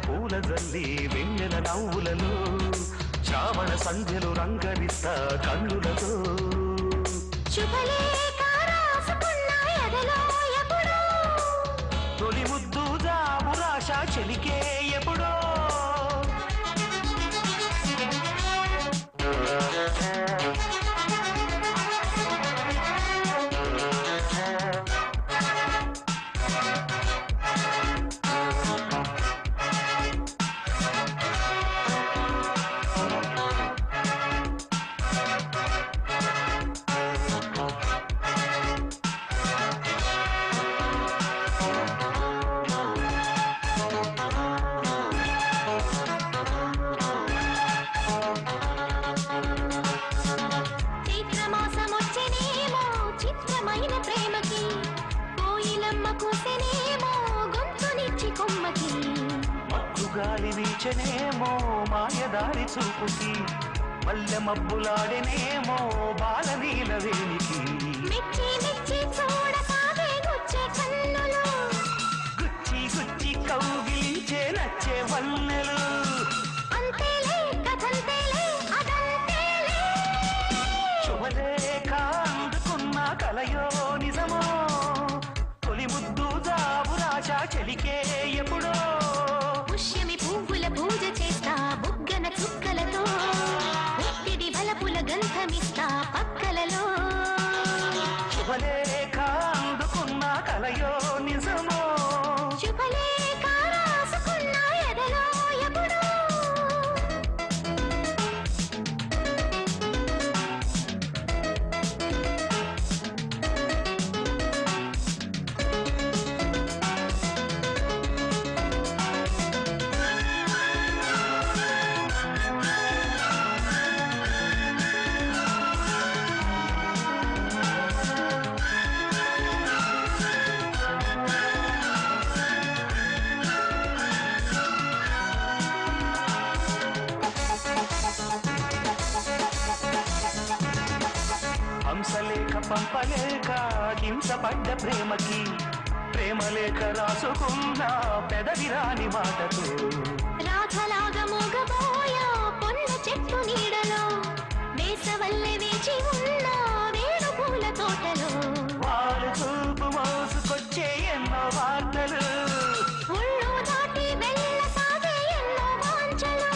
పూల జల్లి వెన్నెల నవ్వులలో శ్రావణ సంధ్యలు రంగరిస్తా కన్నులతో తొలి ముద్దు జాబు రాశ చెలికే ఎప్పుడో గాలి వీచనేమో మాయదారి చూపుకి మల్లె మబ్బులాడనేమో బాలనీల వేలికి గుచ్చి గుచ్చి కౌగిలించే నచ్చే వన్నెలు శుభలేఖ అందుకున్న కలయో నిజమో తొలి ముద్దు జాబు రాశ చెలికే ఎప్పుడో పువ్వుల పూజ చేస్తా బుగ్గన చుక్కలతో ఒత్తిడి బలపుల గంధమిస్తా పక్కలలో శుభలేఖ అందుకున్న కలయో నిజమో శుభలేఖ రాసుకున్న ఎదలో ఎప్పుడో హంసలేఖ పంపలేక హింసపడ్డ ప్రేమకి ప్రేమలేఖ రాసుకున్న పెదవిరాని మాటతో రాధలాగా మోగబోయా పొన్న చెట్టు నీడలో వేసవల్లే వేచి ఉన్న వేరు పూల తోటలో వాళ్ళు చూపు మోసుకొచ్చే ఎన్నో వార్తలు ఒళ్ళు దాటి వెళ్ళసాగే ఎన్నో వాంఛలు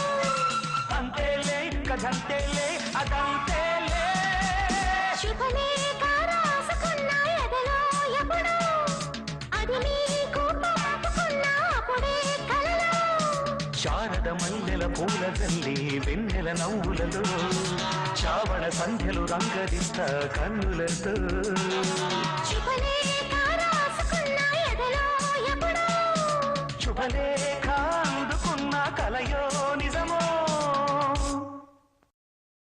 అంతేలే కథంతేలే అదంతేలే శుభలేఖ రాసుకున్న ఎదలో ఎప్పుడో అది మీకు పాటుకున్న అప్పుడే కలలో శారద మల్లెల పూల జల్లి వెన్నెల నవ్వులలో శ్రావణ సంధ్యలు రంగరిస్తా కన్నులతో శుభలేఖ రాసుకున్న ఎదలో ఎప్పుడో శుభలేఖ అందుకున్న కలయో